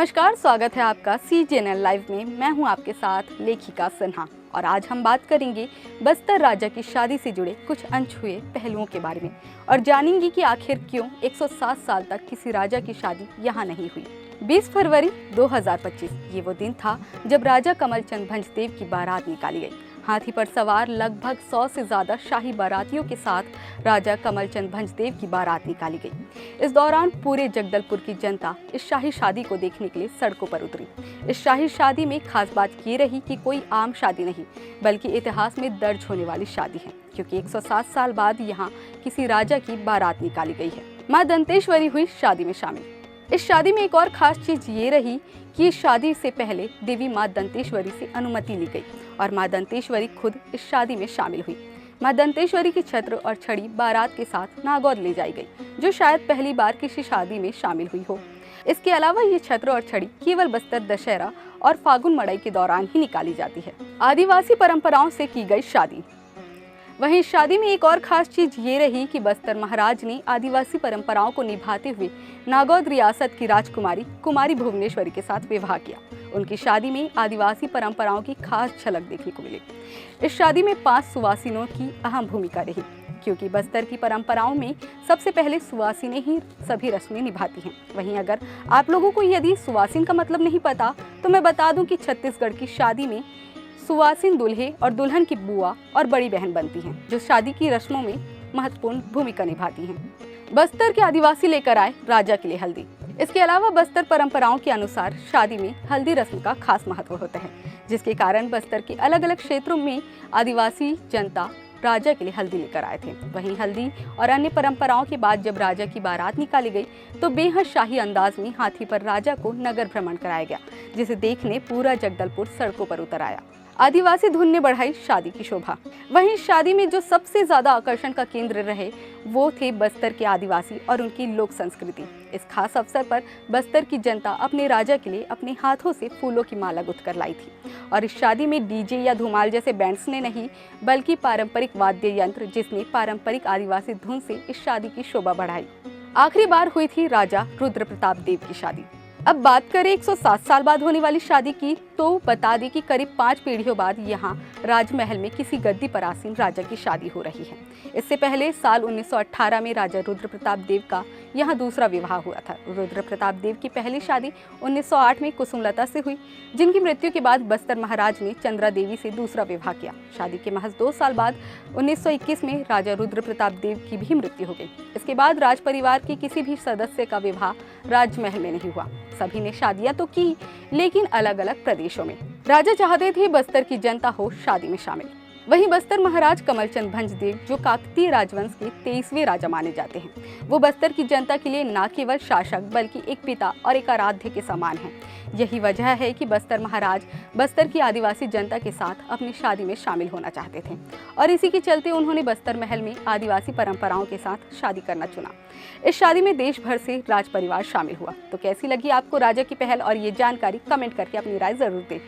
नमस्कार, स्वागत है आपका CGNL लाइव में। मैं हूं आपके साथ लेखिका सिन्हा और आज हम बात करेंगे बस्तर राजा की शादी से जुड़े कुछ अनछुए पहलुओं के बारे में और जानेंगे कि आखिर क्यों 107 साल तक किसी राजा की शादी यहां नहीं हुई। 20 फरवरी 2025 ये वो दिन था जब राजा कमलचंद भंजदेव की बारात निकाली गई। हाथी पर सवार लगभग 100 से ज्यादा शाही बारातियों के साथ राजा कमलचंद भंजदेव की बारात निकाली गई। इस दौरान पूरे जगदलपुर की जनता इस शाही शादी को देखने के लिए सड़कों पर उतरी। इस शाही शादी में खास बात ये रही कि कोई आम शादी नहीं, बल्कि इतिहास में दर्ज होने वाली शादी है, क्योंकि 107 साल बाद यहाँ किसी राजा की बारात निकाली गई है। मां दंतेश्वरी हुई शादी में शामिल। इस शादी में एक और खास चीज ये रही कि इस शादी से पहले देवी मां दंतेश्वरी से अनुमति ली गई और मां दंतेश्वरी खुद इस शादी में शामिल हुई। मां दंतेश्वरी की छत्र और छड़ी बारात के साथ नागौद ले जाई गई, जो शायद पहली बार किसी शादी में शामिल हुई हो। इसके अलावा ये छत्र और छड़ी केवल बस्तर दशहरा और फागुन मड़ई के दौरान ही निकाली जाती है। आदिवासी परंपराओं से की गई शादी। वहीं शादी में एक और खास चीज ये रही कि बस्तर महाराज ने आदिवासी परंपराओं को निभाते हुए नागौद रियासत की राजकुमारी कुमारी भुवनेश्वरी के साथ विवाह किया। उनकी शादी में आदिवासी परंपराओं की खास झलक देखने को मिली। इस शादी में 5 सुवासिनों की अहम भूमिका रही, क्योंकि बस्तर की परंपराओं में सबसे पहले सुवासिनें ही सभी रस्में निभाती हैं। वहीं अगर आप लोगों को यदि सुवासिन का मतलब नहीं पता तो मैं बता दूं कि छत्तीसगढ़ की शादी में सुवासिन दूल्हे और दुल्हन की बुआ और बड़ी बहन बनती हैं, जो शादी की रस्मों में महत्वपूर्ण भूमिका निभाती हैं। बस्तर के आदिवासी लेकर आए राजा के लिए हल्दी। इसके अलावा बस्तर परंपराओं के अनुसार शादी में हल्दी रस्म का खास महत्व होता है, जिसके कारण बस्तर के अलग अलग क्षेत्रों में आदिवासी जनता राजा के लिए हल्दी लेकर आए थे। वहीं हल्दी और अन्य परंपराओं के बाद जब राजा की बारात निकाली गई तो बेहद शाही अंदाज में हाथी पर राजा को नगर भ्रमण कराया गया, जिसे देखने पूरा जगदलपुर सड़कों पर उतर आया। आदिवासी धुन ने बढ़ाई शादी की शोभा। वहीं शादी में जो सबसे ज्यादा आकर्षण का केंद्र रहे वो थे बस्तर के आदिवासी और उनकी लोक संस्कृति। इस खास अवसर पर बस्तर की जनता अपने राजा के लिए अपने हाथों से फूलों की माला गुंथ कर लाई थी और इस शादी में डीजे या धुमाल जैसे बैंड्स ने नहीं, बल्कि पारंपरिक वाद्य यंत्र जिसने पारंपरिक आदिवासी धुन से इस शादी की शोभा बढ़ाई। आखिरी बार हुई थी राजा रुद्र प्रताप देव की शादी। अब बात करें 107 साल बाद होने वाली शादी की, तो बता दें कि करीब 5 पीढ़ियों बाद यहाँ राजमहल में किसी गद्दी पर आसीन राजा की शादी हो रही है। इससे पहले साल 1918 में राजा रुद्र प्रताप देव का यहाँ दूसरा विवाह हुआ था। रुद्र प्रताप देव की पहली शादी 1908 में कुसुमलता से हुई, जिनकी मृत्यु के बाद बस्तर महाराज ने चंद्रा देवी से दूसरा विवाह किया। शादी के महज 2 साल बाद 1921 में राजा रुद्र प्रताप देव की भी मृत्यु हो गई। इसके बाद राज परिवार के किसी भी सदस्य का विवाह राजमहल में नहीं हुआ। सभी ने शादियां तो की, लेकिन अलग अलग प्रदेशों में। राजा चाहते थे बस्तर की जनता हो शादी में शामिल। वहीं बस्तर महाराज कमलचंद भंजदेव, जो काकतीय राजवंश के 23वें राजा माने जाते हैं, वो बस्तर की जनता के लिए न केवल शासक बल्कि एक पिता और एक आराध्य के समान हैं। यही वजह है कि बस्तर महाराज बस्तर की आदिवासी जनता के साथ अपनी शादी में शामिल होना चाहते थे और इसी के चलते उन्होंने बस्तर महल में आदिवासी परंपराओं के साथ शादी करना चुना। इस शादी में देश भर से राज परिवार शामिल हुआ। तो कैसी लगी आपको राजा की पहल और ये जानकारी, कमेंट करके अपनी राय जरूर दें।